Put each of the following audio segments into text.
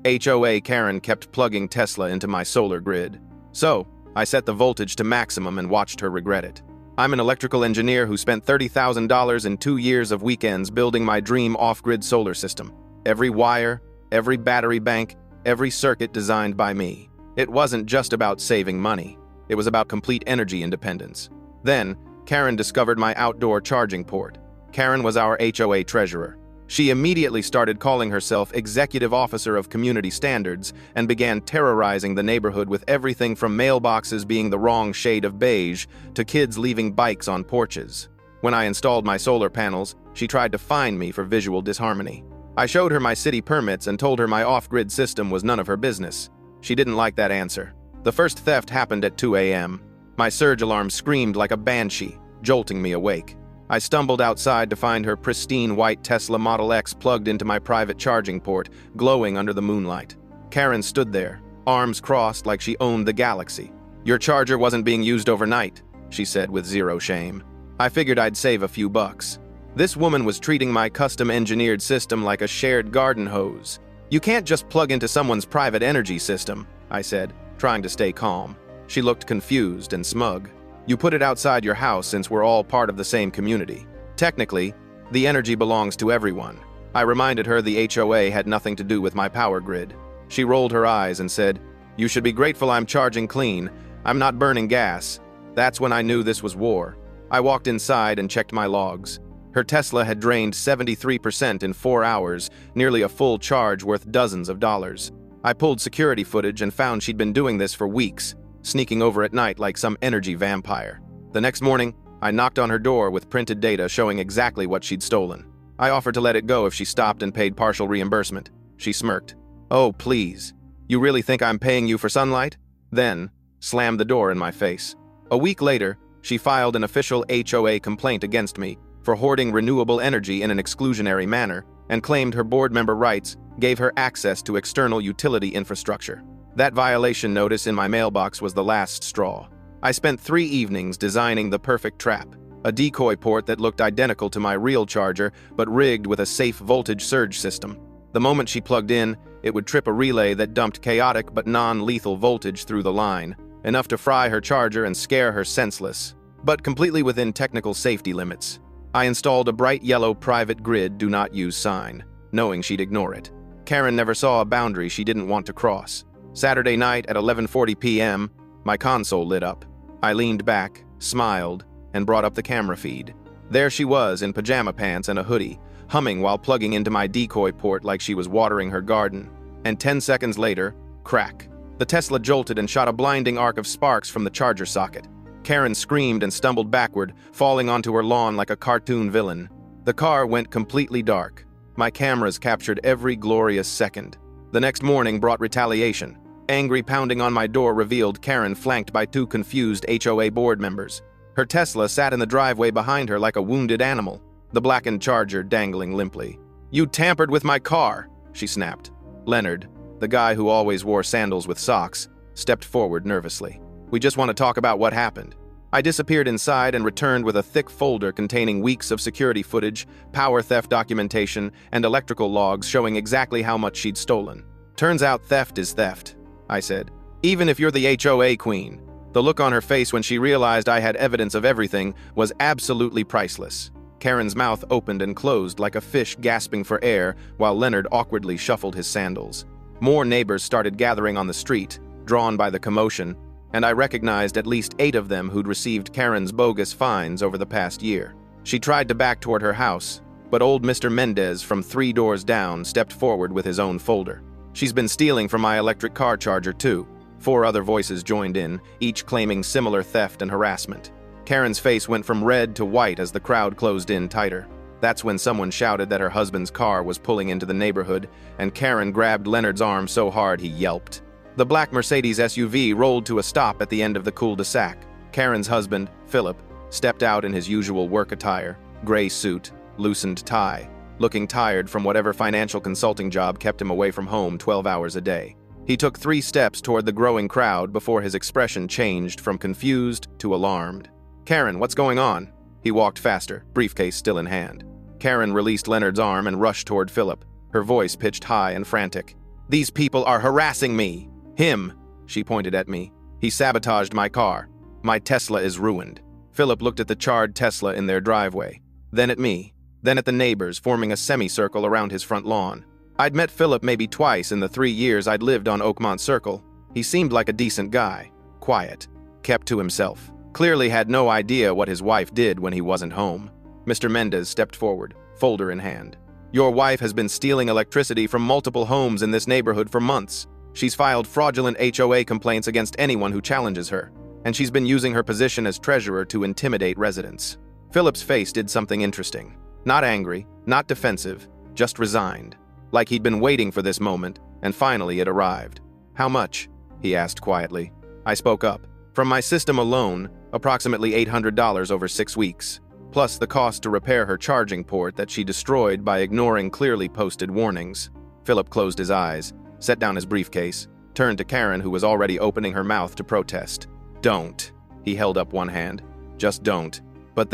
HOA Karen kept plugging Tesla into my solar grid. So, I set the voltage to maximum and watched her regret it. I'm an electrical engineer who spent $30,000 in 2 years of weekends building my dream off-grid solar system. Every wire, every battery bank, every circuit designed by me. It wasn't just about saving money. It was about complete energy independence. Then, Karen discovered my outdoor charging port. Karen was our HOA treasurer. She immediately started calling herself Executive Officer of Community Standards and began terrorizing the neighborhood with everything from mailboxes being the wrong shade of beige to kids leaving bikes on porches. When I installed my solar panels, she tried to fine me for visual disharmony. I showed her my city permits and told her my off-grid system was none of her business. She didn't like that answer. The first theft happened at 2 a.m. My surge alarm screamed like a banshee, jolting me awake. I stumbled outside to find her pristine white Tesla Model X plugged into my private charging port, glowing under the moonlight. Karen stood there, arms crossed like she owned the galaxy. "Your charger wasn't being used overnight," she said with zero shame. I figured I'd save a few bucks. This woman was treating my custom-engineered system like a shared garden hose. "You can't just plug into someone's private energy system," I said, trying to stay calm. She looked confused and smug. "You put it outside your house since we're all part of the same community. Technically, the energy belongs to everyone." I reminded her the HOA had nothing to do with my power grid. She rolled her eyes and said, "You should be grateful I'm charging clean. I'm not burning gas." That's when I knew this was war. I walked inside and checked my logs. Her Tesla had drained 73% in 4 hours, nearly a full charge worth dozens of dollars. I pulled security footage and found she'd been doing this for weeks, sneaking over at night like some energy vampire. The next morning, I knocked on her door with printed data showing exactly what she'd stolen. I offered to let it go if she stopped and paid partial reimbursement. She smirked. "Oh, please. You really think I'm paying you for sunlight?" Then, slammed the door in my face. A week later, she filed an official HOA complaint against me for hoarding renewable energy in an exclusionary manner and claimed her board member rights gave her access to external utility infrastructure. That violation notice in my mailbox was the last straw. I spent 3 evenings designing the perfect trap, a decoy port that looked identical to my real charger but rigged with a safe voltage surge system. The moment she plugged in, it would trip a relay that dumped chaotic but non-lethal voltage through the line, enough to fry her charger and scare her senseless, but completely within technical safety limits. I installed a bright yellow private grid do not use sign, knowing she'd ignore it. Karen never saw a boundary she didn't want to cross. Saturday night at 11:40 p.m., my console lit up. I leaned back, smiled, and brought up the camera feed. There she was in pajama pants and a hoodie, humming while plugging into my decoy port like she was watering her garden. And 10 seconds later, crack. The Tesla jolted and shot a blinding arc of sparks from the charger socket. Karen screamed and stumbled backward, falling onto her lawn like a cartoon villain. The car went completely dark. My cameras captured every glorious second. The next morning brought retaliation. Angry pounding on my door revealed Karen flanked by 2 confused HOA board members. Her Tesla sat in the driveway behind her like a wounded animal, the blackened charger dangling limply. "You tampered with my car," she snapped. Leonard, the guy who always wore sandals with socks, stepped forward nervously. "We just want to talk about what happened." I disappeared inside and returned with a thick folder containing weeks of security footage, power theft documentation, and electrical logs showing exactly how much she'd stolen. "Turns out theft is theft," I said. "Even if you're the HOA queen." The look on her face when she realized I had evidence of everything was absolutely priceless. Karen's mouth opened and closed like a fish gasping for air while Leonard awkwardly shuffled his sandals. More neighbors started gathering on the street, drawn by the commotion, and I recognized at least 8 of them who'd received Karen's bogus fines over the past year. She tried to back toward her house, but old Mr. Mendez from 3 doors down stepped forward with his own folder. "She's been stealing from my electric car charger too." 4 other voices joined in, each claiming similar theft and harassment. Karen's face went from red to white as the crowd closed in tighter. That's when someone shouted that her husband's car was pulling into the neighborhood, and Karen grabbed Leonard's arm so hard he yelped. The black Mercedes SUV rolled to a stop at the end of the cul-de-sac. Karen's husband, Philip, stepped out in his usual work attire, gray suit, loosened tie, looking tired from whatever financial consulting job kept him away from home 12 hours a day. He took 3 steps toward the growing crowd before his expression changed from confused to alarmed. "Karen, what's going on?" He walked faster, briefcase still in hand. Karen released Leonard's arm and rushed toward Philip, her voice pitched high and frantic. These people are harassing me. Him, she pointed at me. He sabotaged my car. My Tesla is ruined. Philip looked at the charred Tesla in their driveway, then at me, then at the neighbors forming a semicircle around his front lawn. I'd met Philip maybe twice in the 3 years I'd lived on Oakmont Circle. He seemed like a decent guy, quiet, kept to himself. Clearly had no idea what his wife did when he wasn't home. Mr. Mendez stepped forward, folder in hand. Your wife has been stealing electricity from multiple homes in this neighborhood for months. She's filed fraudulent HOA complaints against anyone who challenges her, and she's been using her position as treasurer to intimidate residents. Philip's face did something interesting. Not angry, not defensive, just resigned. Like he'd been waiting for this moment, and finally it arrived. How much? He asked quietly. I spoke up. From my system alone, approximately $800 over 6 weeks, plus the cost to repair her charging port that she destroyed by ignoring clearly posted warnings. Philip closed his eyes, set down his briefcase, turned to Karen, who was already opening her mouth to protest. Don't. He held up one hand. Just don't. But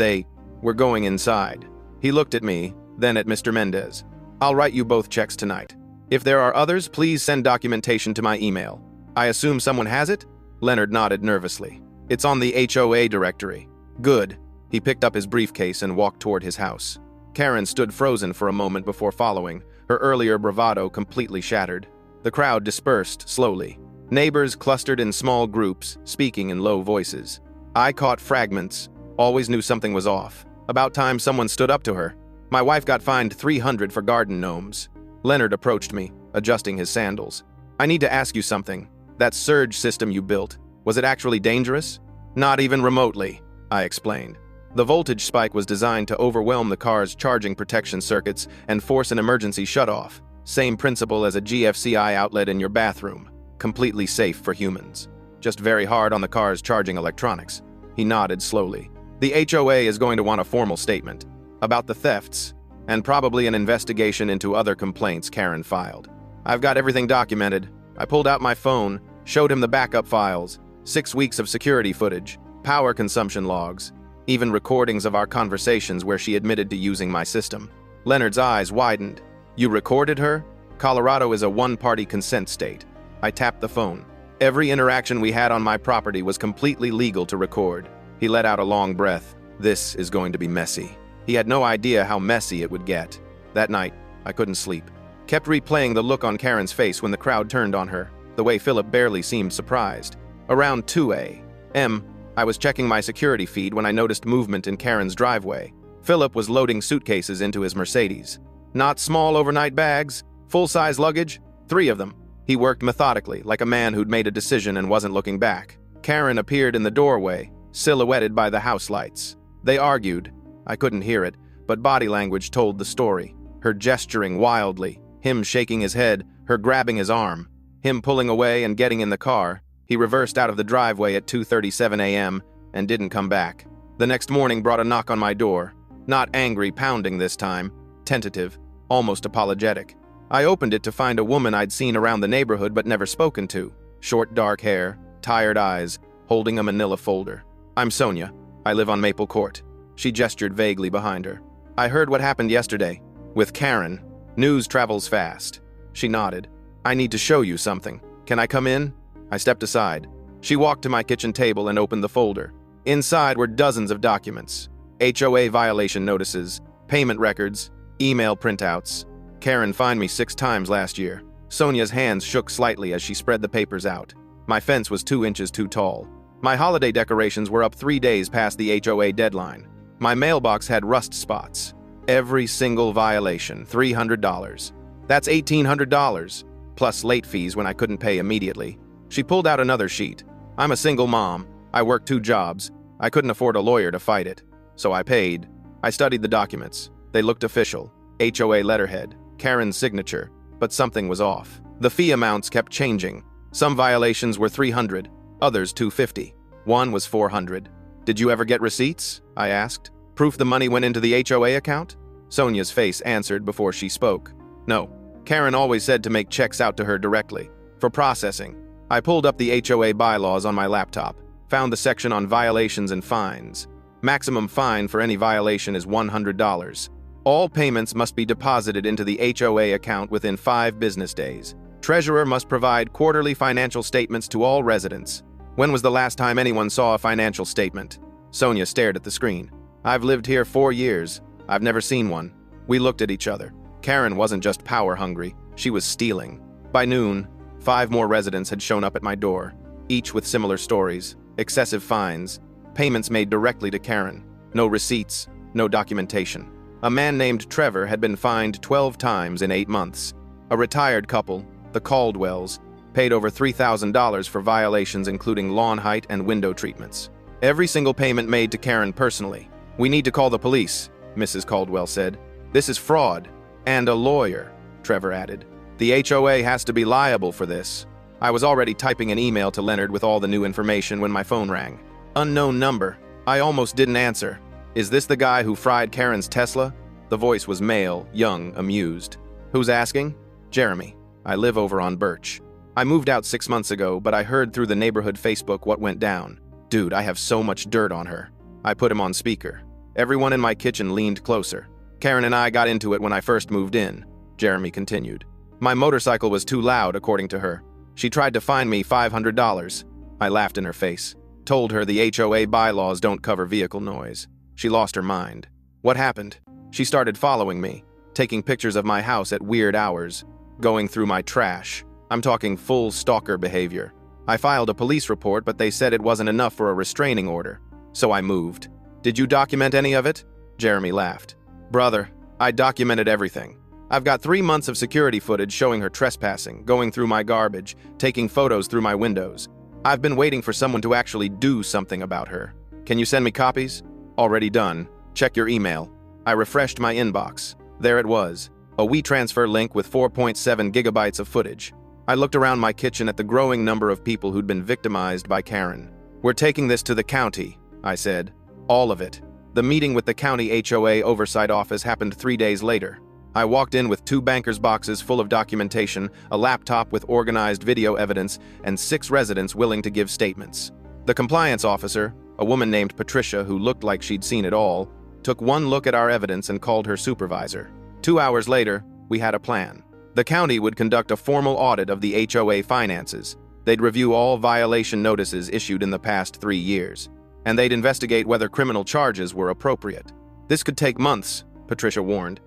we're going inside. He looked at me, then at Mr. Mendez. I'll write you both checks tonight. If there are others, please send documentation to my email. I assume someone has it? Leonard nodded nervously. It's on the HOA directory. Good. He picked up his briefcase and walked toward his house. Karen stood frozen for a moment before following, her earlier bravado completely shattered. The crowd dispersed slowly. Neighbors clustered in small groups, speaking in low voices. I caught fragments. Always knew something was off. About time someone stood up to her. My wife got fined $300 for garden gnomes. Leonard approached me, adjusting his sandals. I need to ask you something. That surge system you built, was it actually dangerous? Not even remotely, I explained. The voltage spike was designed to overwhelm the car's charging protection circuits and force an emergency shutoff. Same principle as a GFCI outlet in your bathroom. Completely safe for humans. Just very hard on the car's charging electronics. He nodded slowly. The HOA is going to want a formal statement about the thefts, and probably an investigation into other complaints Karen filed. I've got everything documented. I pulled out my phone, showed him the backup files, 6 weeks of security footage, power consumption logs, even recordings of our conversations where she admitted to using my system. Leonard's eyes widened. You recorded her? Colorado is a one-party consent state. I tapped the phone. Every interaction we had on my property was completely legal to record. He let out a long breath. This is going to be messy. He had no idea how messy it would get. That night, I couldn't sleep. Kept replaying the look on Karen's face when the crowd turned on her, the way Philip barely seemed surprised. Around 2 a.m., I was checking my security feed when I noticed movement in Karen's driveway. Philip was loading suitcases into his Mercedes. Not small overnight bags, full-size luggage, 3 of them. He worked methodically, like a man who'd made a decision and wasn't looking back. Karen appeared in the doorway, silhouetted by the house lights. They argued. I couldn't hear it, but body language told the story. Her gesturing wildly, him shaking his head, her grabbing his arm, him pulling away and getting in the car. He reversed out of the driveway at 2:37 a.m. and didn't come back. The next morning brought a knock on my door. Not angry pounding this time, tentative, almost apologetic. I opened it to find a woman I'd seen around the neighborhood but never spoken to. Short dark hair, tired eyes, holding a manila folder. I'm Sonia. I live on Maple Court. She gestured vaguely behind her. I heard what happened yesterday. With Karen. News travels fast. She nodded. I need to show you something. Can I come in? I stepped aside. She walked to my kitchen table and opened the folder. Inside were dozens of documents. HOA violation notices, payment records, email printouts. Karen fined me 6 times last year. Sonia's hands shook slightly as she spread the papers out. My fence was 2 inches too tall. My holiday decorations were up 3 days past the HOA deadline. My mailbox had rust spots. Every single violation, $300. That's $1,800, plus late fees when I couldn't pay immediately. She pulled out another sheet. I'm a single mom. I work 2 jobs. I couldn't afford a lawyer to fight it. So I paid. I studied the documents. They looked official. HOA letterhead, Karen's signature, but something was off. The fee amounts kept changing. Some violations were $300, others $250. One was $400. Did you ever get receipts? I asked. Proof the money went into the HOA account? Sonia's face answered before she spoke. No. Karen always said to make checks out to her directly. For processing. I pulled up the HOA bylaws on my laptop, found the section on violations and fines. Maximum fine for any violation is $100. All payments must be deposited into the HOA account within 5 business days. Treasurer must provide quarterly financial statements to all residents. When was the last time anyone saw a financial statement? Sonia stared at the screen. I've lived here 4 years. I've never seen one. We looked at each other. Karen wasn't just power hungry, she was stealing. By noon, 5 more residents had shown up at my door, each with similar stories, excessive fines, payments made directly to Karen, no receipts, no documentation. A man named Trevor had been fined 12 times in 8 months. A retired couple, the Caldwells, paid over $3,000 for violations including lawn height and window treatments. Every single payment made to Karen personally. We need to call the police, Mrs. Caldwell said. This is fraud. And a lawyer, Trevor added. The HOA has to be liable for this. I was already typing an email to Leonard with all the new information when my phone rang. Unknown number. I almost didn't answer. Is this the guy who fried Karen's Tesla? The voice was male, young, amused. Who's asking? Jeremy. I live over on Birch. I moved out 6 months ago, but I heard through the neighborhood Facebook what went down. Dude, I have so much dirt on her. I put him on speaker. Everyone in my kitchen leaned closer. Karen and I got into it when I first moved in, Jeremy continued. My motorcycle was too loud, according to her. She tried to fine me $500. I laughed in her face. Told her the HOA bylaws don't cover vehicle noise. She lost her mind. What happened? She started following me, taking pictures of my house at weird hours, going through my trash. I'm talking full stalker behavior. I filed a police report, but they said it wasn't enough for a restraining order. So I moved. Did you document any of it? Jeremy laughed. Brother, I documented everything. I've got 3 months of security footage showing her trespassing, going through my garbage, taking photos through my windows. I've been waiting for someone to actually do something about her. Can you send me copies? Already done. Check your email. I refreshed my inbox. There it was, a WeTransfer link with 4.7 gigabytes of footage. I looked around my kitchen at the growing number of people who'd been victimized by Karen. We're taking this to the county, I said. All of it. The meeting with the county HOA oversight office happened 3 days later. I walked in with 2 banker's boxes full of documentation, a laptop with organized video evidence, and 6 residents willing to give statements. The compliance officer, a woman named Patricia who looked like she'd seen it all, took one look at our evidence and called her supervisor. 2 hours later, we had a plan. The county would conduct a formal audit of the HOA finances. They'd review all violation notices issued in the past 3 years, and they'd investigate whether criminal charges were appropriate. This could take months, Patricia warned.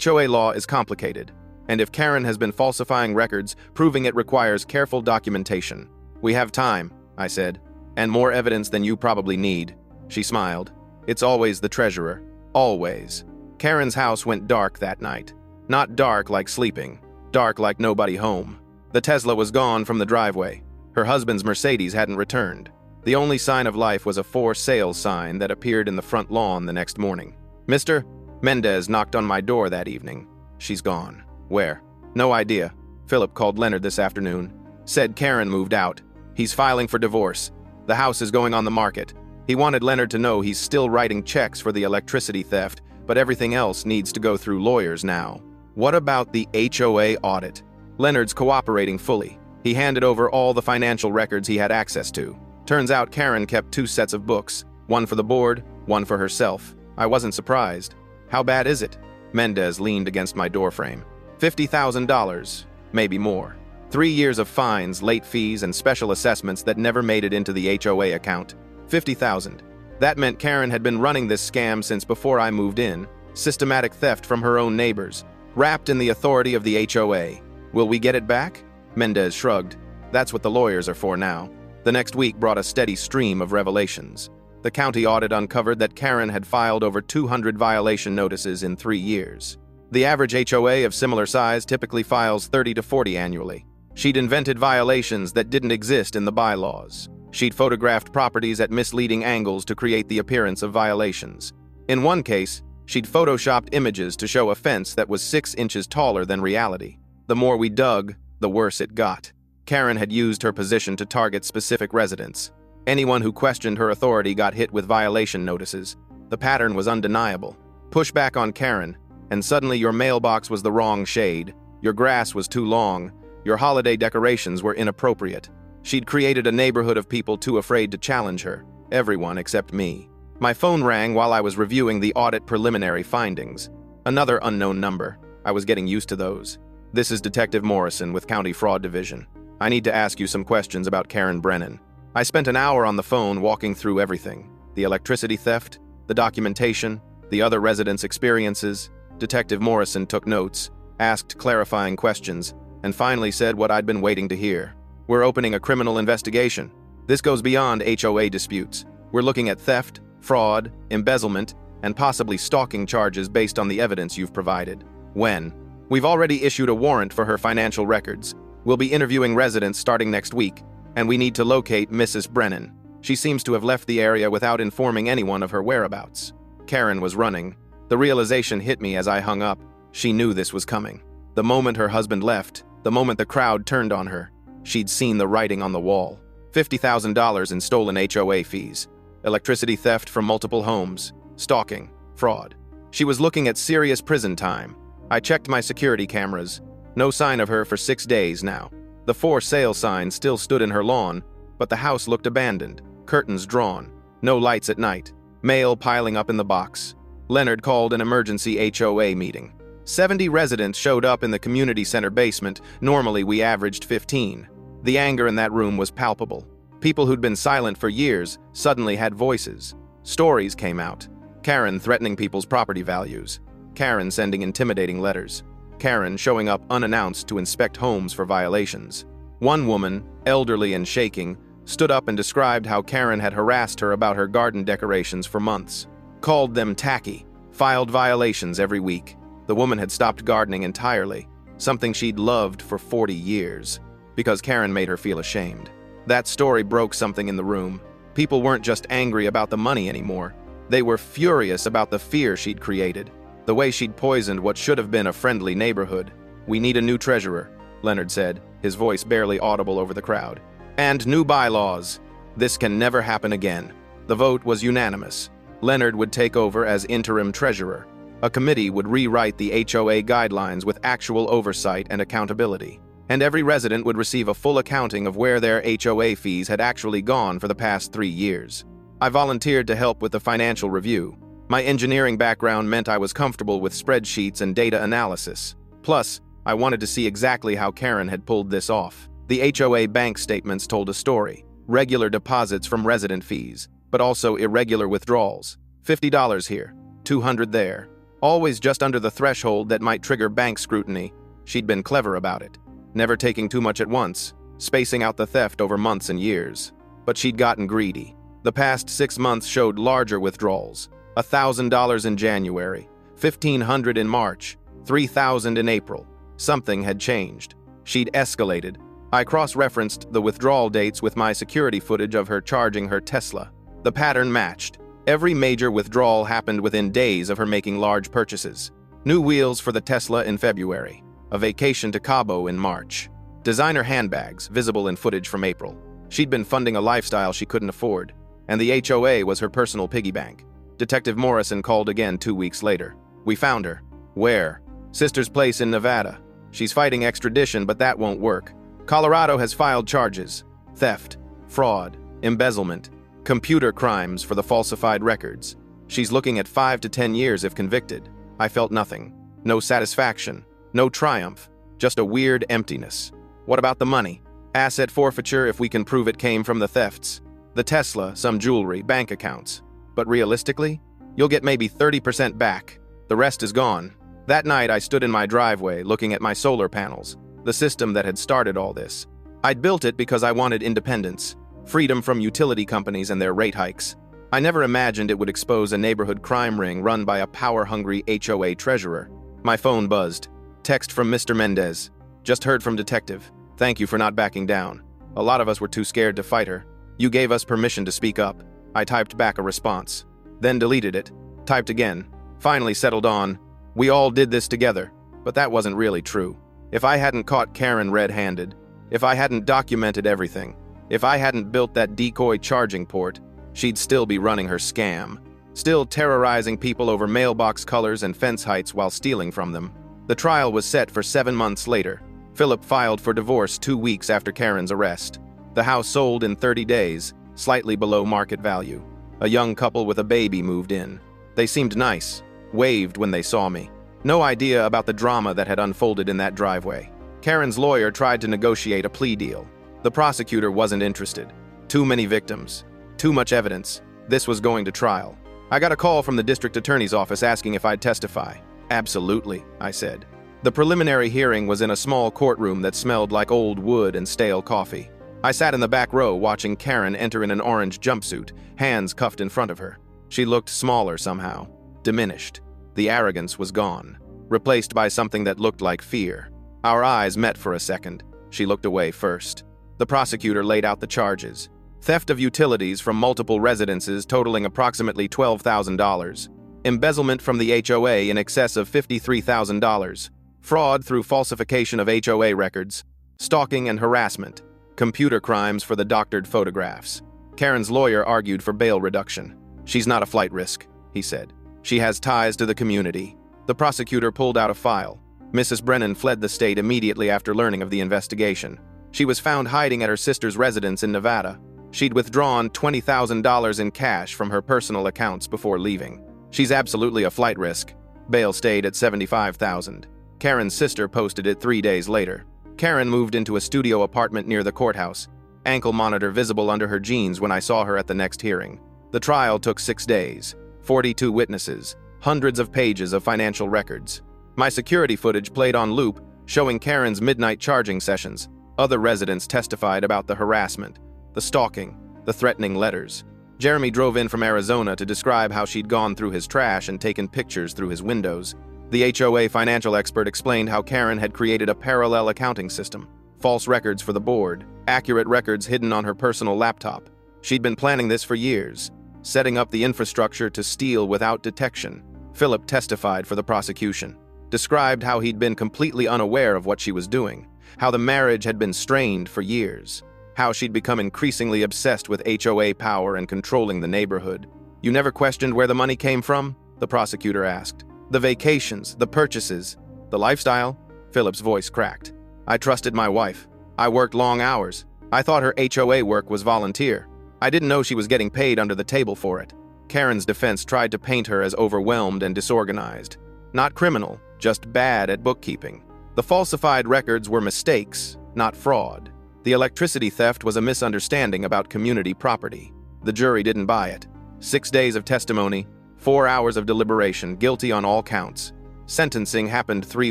HOA law is complicated, and if Karen has been falsifying records, proving it requires careful documentation. We have time, I said, and more evidence than you probably need. She smiled. It's always the treasurer. Always. Karen's house went dark that night. Not dark like sleeping. Dark like nobody home. The Tesla was gone from the driveway. Her husband's Mercedes hadn't returned. The only sign of life was a for sale sign that appeared in the front lawn the next morning. Mr. Mendez knocked on my door that evening. She's gone. Where? No idea. Philip called Leonard this afternoon. Said Karen moved out. He's filing for divorce. The house is going on the market. He wanted Leonard to know he's still writing checks for the electricity theft, but everything else needs to go through lawyers now. What about the HOA audit? Leonard's cooperating fully. He handed over all the financial records he had access to. Turns out Karen kept 2 sets of books, one for the board, one for herself. I wasn't surprised. How bad is it? Mendez leaned against my doorframe. $50,000, maybe more. 3 years of fines, late fees, and special assessments that never made it into the HOA account. $50,000. That meant Karen had been running this scam since before I moved in. Systematic theft from her own neighbors, wrapped in the authority of the HOA. Will we get it back? Mendez shrugged. That's what the lawyers are for now. The next week brought a steady stream of revelations. The county audit uncovered that Karen had filed over 200 violation notices in 3 years. The average HOA of similar size typically files 30 to 40 annually. She'd invented violations that didn't exist in the bylaws. She'd photographed properties at misleading angles to create the appearance of violations. In one case, she'd photoshopped images to show a fence that was 6 inches taller than reality. The more we dug, the worse it got. Karen had used her position to target specific residents. Anyone who questioned her authority got hit with violation notices. The pattern was undeniable. Push back on Karen, and suddenly your mailbox was the wrong shade, your grass was too long, your holiday decorations were inappropriate. She'd created a neighborhood of people too afraid to challenge her, everyone except me. My phone rang while I was reviewing the audit preliminary findings. Another unknown number. I was getting used to those. This is Detective Morrison with County Fraud Division. I need to ask you some questions about Karen Brennan. I spent an hour on the phone walking through everything. The electricity theft, the documentation, the other residents' experiences. Detective Morrison took notes, asked clarifying questions, and finally said what I'd been waiting to hear. We're opening a criminal investigation. This goes beyond HOA disputes. We're looking at theft, fraud, embezzlement, and possibly stalking charges based on the evidence you've provided. When? We've already issued a warrant for her financial records. We'll be interviewing residents starting next week, and we need to locate Mrs. Brennan. She seems to have left the area without informing anyone of her whereabouts. Karen was running. The realization hit me as I hung up. She knew this was coming. The moment her husband left, the moment the crowd turned on her, she'd seen the writing on the wall. $50,000 in stolen HOA fees, electricity theft from multiple homes, stalking, fraud. She was looking at serious prison time. I checked my security cameras. No sign of her for 6 days now. The for sale sign still stood in her lawn, but the house looked abandoned, curtains drawn, no lights at night, mail piling up in the box. Leonard called an emergency HOA meeting. 70 residents showed up in the community center basement. Normally we averaged 15. The anger in that room was palpable. People who'd been silent for years suddenly had voices. Stories came out. Karen threatening people's property values. Karen sending intimidating letters. Karen showing up unannounced to inspect homes for violations. One woman, elderly and shaking, stood up and described how Karen had harassed her about her garden decorations for months. Called them tacky, filed violations every week. The woman had stopped gardening entirely, something she'd loved for 40 years, because Karen made her feel ashamed. That story broke something in the room. People weren't just angry about the money anymore. They were furious about the fear she'd created, the way she'd poisoned what should have been a friendly neighborhood. "We need a new treasurer," Leonard said, his voice barely audible over the crowd. "And new bylaws. This can never happen again." The vote was unanimous. Leonard would take over as interim treasurer. A committee would rewrite the HOA guidelines with actual oversight and accountability. And every resident would receive a full accounting of where their HOA fees had actually gone for the past 3 years. I volunteered to help with the financial review. My engineering background meant I was comfortable with spreadsheets and data analysis. Plus, I wanted to see exactly how Karen had pulled this off. The HOA bank statements told a story. Regular deposits from resident fees, but also irregular withdrawals. $50 here, $200 there. Always just under the threshold that might trigger bank scrutiny. She'd been clever about it. Never taking too much at once, spacing out the theft over months and years. But she'd gotten greedy. The past 6 months showed larger withdrawals. $1,000 in January, $1,500 in March, $3,000 in April. Something had changed. She'd escalated. I cross-referenced the withdrawal dates with my security footage of her charging her Tesla. The pattern matched. Every major withdrawal happened within days of her making large purchases. New wheels for the Tesla in February. A vacation to Cabo in March. Designer handbags, visible in footage from April. She'd been funding a lifestyle she couldn't afford, and the HOA was her personal piggy bank. Detective Morrison called again 2 weeks later. "We found her." "Where?" "Sister's place in Nevada. She's fighting extradition, but that won't work. Colorado has filed charges. Theft, fraud, embezzlement, computer crimes for the falsified records. She's looking at 5 to 10 years if convicted." I felt nothing. No satisfaction. No triumph. Just a weird emptiness. "What about the money?" "Asset forfeiture if we can prove it came from the thefts. The Tesla, some jewelry, bank accounts. But realistically, you'll get maybe 30% back. The rest is gone." That night, I stood in my driveway looking at my solar panels, the system that had started all this. I'd built it because I wanted independence, freedom from utility companies and their rate hikes. I never imagined it would expose a neighborhood crime ring run by a power-hungry HOA treasurer. My phone buzzed. Text from Mr. Mendez. "Just heard from detective. Thank you for not backing down. A lot of us were too scared to fight her. You gave us permission to speak up." I typed back a response, then deleted it, typed again, finally settled on, "We all did this together." But that wasn't really true. If I hadn't caught Karen red-handed, if I hadn't documented everything, if I hadn't built that decoy charging port, she'd still be running her scam, still terrorizing people over mailbox colors and fence heights while stealing from them. The trial was set for 7 months later. Philip filed for divorce 2 weeks after Karen's arrest. The house sold in 30 days, slightly below market value. A young couple with a baby moved in. They seemed nice, waved when they saw me. No idea about the drama that had unfolded in that driveway. Karen's lawyer tried to negotiate a plea deal. The prosecutor wasn't interested. Too many victims. Too much evidence. This was going to trial. I got a call from the district attorney's office asking if I'd testify. Absolutely, I said. The preliminary hearing was in a small courtroom that smelled like old wood and stale coffee. I sat in the back row watching Karen enter in an orange jumpsuit, hands cuffed in front of her. She looked smaller somehow, diminished. The arrogance was gone, replaced by something that looked like fear. Our eyes met for a second. She looked away first. The prosecutor laid out the charges. Theft of utilities from multiple residences totaling approximately $12,000. Embezzlement from the HOA in excess of $53,000. Fraud through falsification of HOA records. Stalking and harassment. Computer crimes for the doctored photographs. Karen's lawyer argued for bail reduction. She's not a flight risk, he said. She has ties to the community. The prosecutor pulled out a file. Mrs. Brennan fled the state immediately after learning of the investigation. She was found hiding at her sister's residence in Nevada. She'd withdrawn $20,000 in cash from her personal accounts before leaving. She's absolutely a flight risk. Bail stayed at $75,000. Karen's sister posted it 3 days later. Karen moved into a studio apartment near the courthouse. Ankle monitor visible under her jeans when I saw her at the next hearing. The trial took 6 days. 42 witnesses. Hundreds of pages of financial records. My security footage played on loop, showing Karen's midnight charging sessions. Other residents testified about the harassment, the stalking, the threatening letters. Jeremy drove in from Arizona to describe how she'd gone through his trash and taken pictures through his windows. The HOA financial expert explained how Karen had created a parallel accounting system. False records for the board, accurate records hidden on her personal laptop. She'd been planning this for years, setting up the infrastructure to steal without detection. Philip testified for the prosecution, described how he'd been completely unaware of what she was doing, how the marriage had been strained for years, how she'd become increasingly obsessed with HOA power and controlling the neighborhood. You never questioned where the money came from? The prosecutor asked. The vacations, the purchases, the lifestyle? Philip's voice cracked. I trusted my wife. I worked long hours. I thought her HOA work was volunteer. I didn't know she was getting paid under the table for it. Karen's defense tried to paint her as overwhelmed and disorganized. Not criminal, just bad at bookkeeping. The falsified records were mistakes, not fraud. The electricity theft was a misunderstanding about community property. The jury didn't buy it. 6 days of testimony, 4 hours of deliberation, guilty on all counts. Sentencing happened 3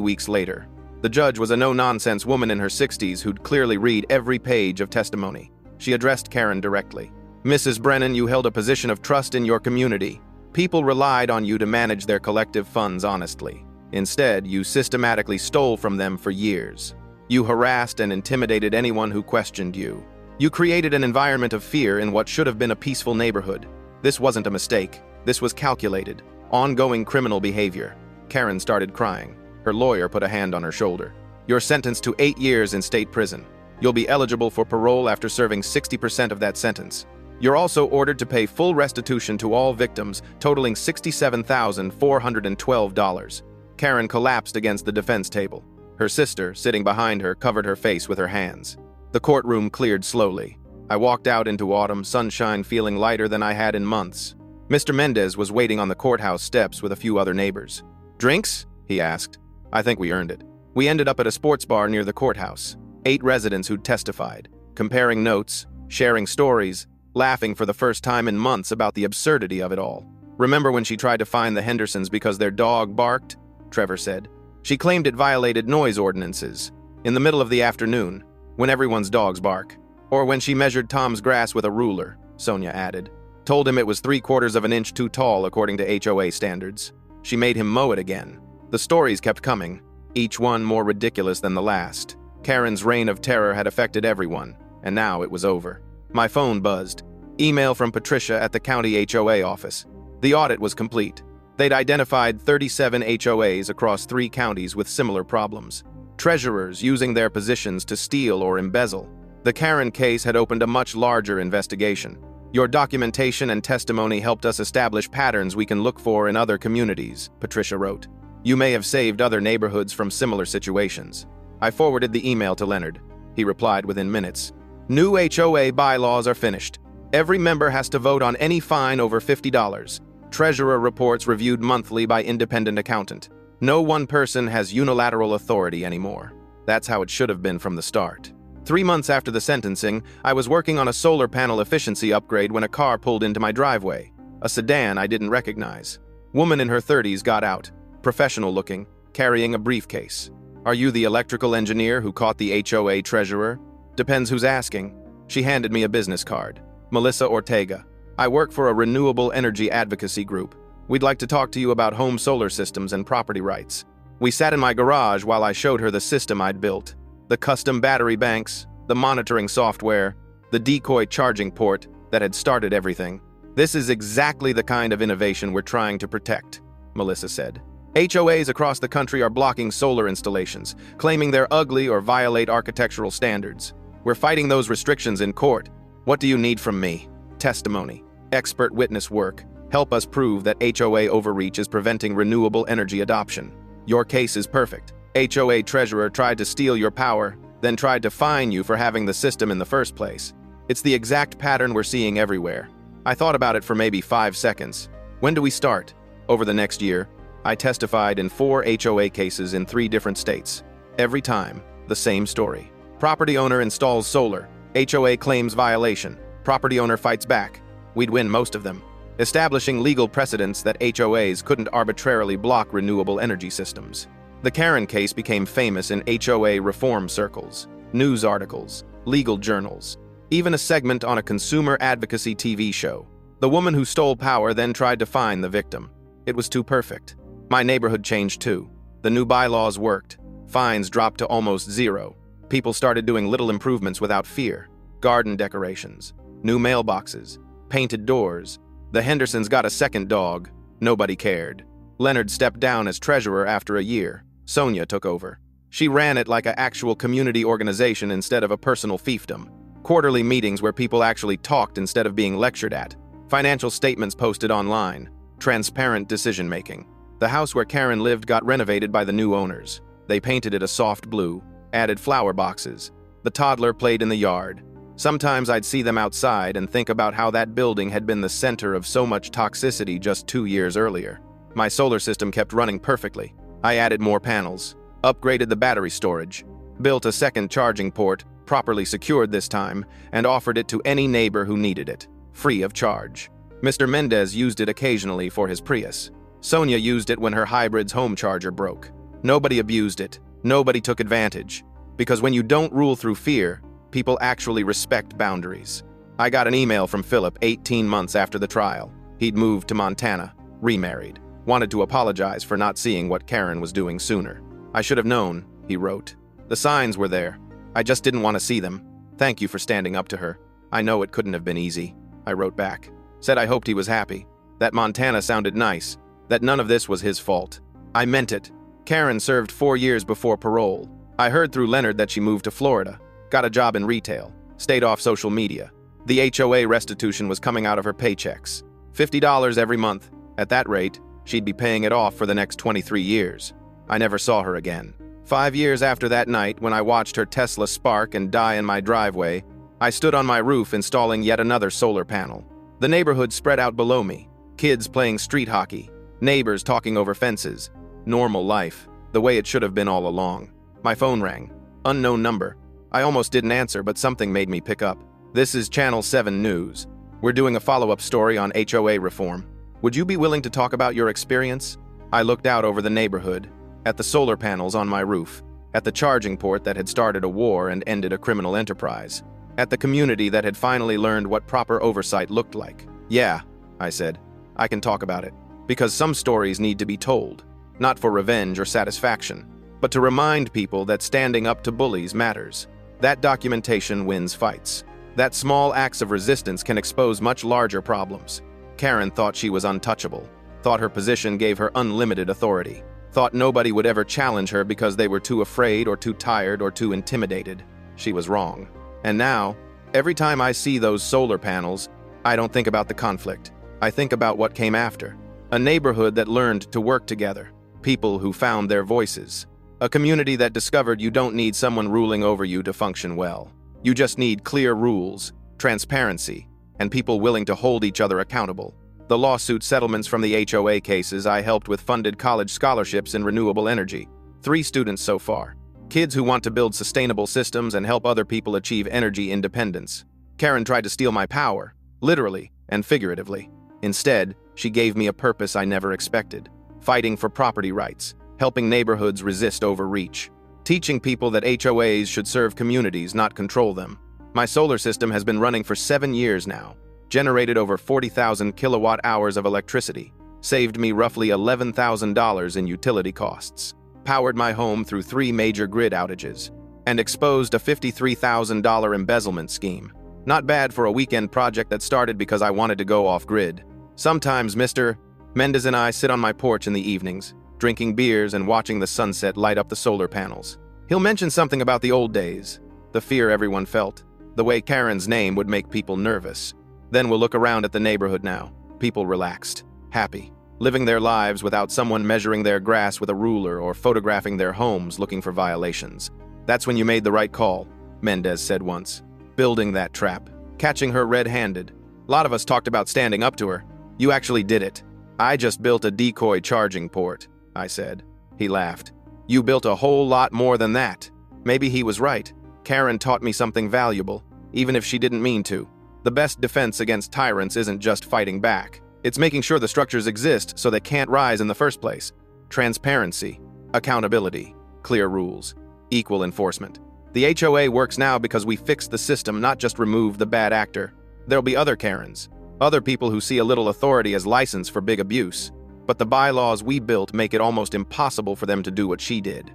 weeks later. The judge was a no-nonsense woman in her 60s who'd clearly read every page of testimony. She addressed Karen directly. Mrs. Brennan, you held a position of trust in your community. People relied on you to manage their collective funds honestly. Instead, you systematically stole from them for years. You harassed and intimidated anyone who questioned you. You created an environment of fear in what should have been a peaceful neighborhood. This wasn't a mistake. This was calculated, ongoing criminal behavior. Karen started crying. Her lawyer put a hand on her shoulder. You're sentenced to 8 years in state prison. You'll be eligible for parole after serving 60% of that sentence. You're also ordered to pay full restitution to all victims, totaling $67,412. Karen collapsed against the defense table. Her sister, sitting behind her, covered her face with her hands. The courtroom cleared slowly. I walked out into autumn sunshine feeling lighter than I had in months. Mr. Mendez was waiting on the courthouse steps with a few other neighbors. Drinks? He asked. I think we earned it. We ended up at a sports bar near the courthouse. 8 residents who'd testified, comparing notes, sharing stories, laughing for the first time in months about the absurdity of it all. Remember when she tried to fine the Hendersons because their dog barked? Trevor said. She claimed it violated noise ordinances. In the middle of the afternoon, when everyone's dogs bark. Or when she measured Tom's grass with a ruler, Sonia added. Told him it was 3/4 of an inch too tall according to HOA standards. She made him mow it again. The stories kept coming, each one more ridiculous than the last. Karen's reign of terror had affected everyone, and now it was over. My phone buzzed. Email from Patricia at the county HOA office. The audit was complete. They'd identified 37 HOAs across 3 counties with similar problems. Treasurers using their positions to steal or embezzle. The Karen case had opened a much larger investigation. Your documentation and testimony helped us establish patterns we can look for in other communities, Patricia wrote. You may have saved other neighborhoods from similar situations. I forwarded the email to Leonard. He replied within minutes. New HOA bylaws are finished. Every member has to vote on any fine over $50. Treasurer reports reviewed monthly by independent accountant. No one person has unilateral authority anymore. That's how it should have been from the start. 3 months after the sentencing, I was working on a solar panel efficiency upgrade when a car pulled into my driveway. A sedan I didn't recognize. Woman in her 30s got out, professional looking, carrying a briefcase. "Are you the electrical engineer who caught the HOA treasurer?" "Depends who's asking." She handed me a business card. "Melissa Ortega. I work for a renewable energy advocacy group. We'd like to talk to you about home solar systems and property rights." We sat in my garage while I showed her the system I'd built. The custom battery banks, the monitoring software, the decoy charging port that had started everything. "This is exactly the kind of innovation we're trying to protect," Melissa said. "HOAs across the country are blocking solar installations, claiming they're ugly or violate architectural standards. We're fighting those restrictions in court. What do you need from me? Testimony, expert witness work. Help us prove that HOA overreach is preventing renewable energy adoption. Your case is perfect. HOA treasurer tried to steal your power, then tried to fine you for having the system in the first place. It's the exact pattern we're seeing everywhere." I thought about it for maybe 5 seconds. "When do we start?" Over the next year, I testified in 4 HOA cases in 3 different states. Every time, the same story. Property owner installs solar. HOA claims violation. Property owner fights back. We'd win most of them. Establishing legal precedents that HOAs couldn't arbitrarily block renewable energy systems. The Karen case became famous in HOA reform circles, news articles, legal journals, even a segment on a consumer advocacy TV show. The woman who stole power then tried to fine the victim. It was too perfect. My neighborhood changed too. The new bylaws worked. Fines dropped to almost zero. People started doing little improvements without fear. Garden decorations, new mailboxes, painted doors. The Hendersons got a second dog. Nobody cared. Leonard stepped down as treasurer after a year. Sonia took over. She ran it like an actual community organization instead of a personal fiefdom. Quarterly meetings where people actually talked instead of being lectured at. Financial statements posted online. Transparent decision-making. The house where Karen lived got renovated by the new owners. They painted it a soft blue, added flower boxes. The toddler played in the yard. Sometimes I'd see them outside and think about how that building had been the center of so much toxicity just 2 years earlier. My solar system kept running perfectly. I added more panels, upgraded the battery storage, built a second charging port, properly secured this time, and offered it to any neighbor who needed it, free of charge. Mr. Mendez used it occasionally for his Prius. Sonia used it when her hybrid's home charger broke. Nobody abused it. Nobody took advantage. Because when you don't rule through fear, people actually respect boundaries. I got an email from Philip 18 months after the trial. He'd moved to Montana, remarried, wanted to apologize for not seeing what Karen was doing sooner. "I should have known," he wrote. "The signs were there. I just didn't want to see them. Thank you for standing up to her. I know it couldn't have been easy." I wrote back. Said I hoped he was happy. That Montana sounded nice. That none of this was his fault. I meant it. Karen served 4 years before parole. I heard through Leonard that she moved to Florida, got a job in retail, stayed off social media. The HOA restitution was coming out of her paychecks. $50 every month. At that rate, she'd be paying it off for the next 23 years. I never saw her again. 5 years after that night, when I watched her Tesla spark and die in my driveway, I stood on my roof installing yet another solar panel. The neighborhood spread out below me. Kids playing street hockey. Neighbors talking over fences. Normal life, the way it should have been all along. My phone rang. Unknown number. I almost didn't answer, but something made me pick up. "This is Channel 7 News. We're doing a follow-up story on HOA reform. Would you be willing to talk about your experience?" I looked out over the neighborhood, at the solar panels on my roof, at the charging port that had started a war and ended a criminal enterprise, at the community that had finally learned what proper oversight looked like. "Yeah," I said, "I can talk about it. Because some stories need to be told, not for revenge or satisfaction, but to remind people that standing up to bullies matters. That documentation wins fights. That small acts of resistance can expose much larger problems." Karen thought she was untouchable, thought her position gave her unlimited authority, thought nobody would ever challenge her because they were too afraid or too tired or too intimidated. She was wrong. And now, every time I see those solar panels, I don't think about the conflict. I think about what came after. A neighborhood that learned to work together. People who found their voices. A community that discovered you don't need someone ruling over you to function well. You just need clear rules, transparency, and people willing to hold each other accountable. The lawsuit settlements from the HOA cases I helped with funded college scholarships in renewable energy. 3 students so far. Kids who want to build sustainable systems and help other people achieve energy independence. Karen tried to steal my power, literally and figuratively. Instead, she gave me a purpose I never expected. Fighting for property rights, helping neighborhoods resist overreach, teaching people that HOAs should serve communities, not control them. My solar system has been running for 7 years now, generated over 40,000 kilowatt hours of electricity, saved me roughly $11,000 in utility costs, powered my home through 3 major grid outages, and exposed a $53,000 embezzlement scheme. Not bad for a weekend project that started because I wanted to go off-grid. Sometimes Mr. Mendez and I sit on my porch in the evenings, drinking beers and watching the sunset light up the solar panels. He'll mention something about the old days, the fear everyone felt, the way Karen's name would make people nervous. Then we'll look around at the neighborhood now, people relaxed, happy, living their lives without someone measuring their grass with a ruler or photographing their homes looking for violations. That's when you made the right call, Mendez said once. Building that trap, catching her red-handed. A lot of us talked about standing up to her. You actually did it. I just built a decoy charging port, I said. He laughed. You built a whole lot more than that. Maybe he was right. Karen taught me something valuable, even if she didn't mean to. The best defense against tyrants isn't just fighting back. It's making sure the structures exist so they can't rise in the first place. Transparency, accountability, clear rules, equal enforcement. The HOA works now because we fixed the system, not just removed the bad actor. There'll be other Karens, other people who see a little authority as license for big abuse. But the bylaws we built make it almost impossible for them to do what she did.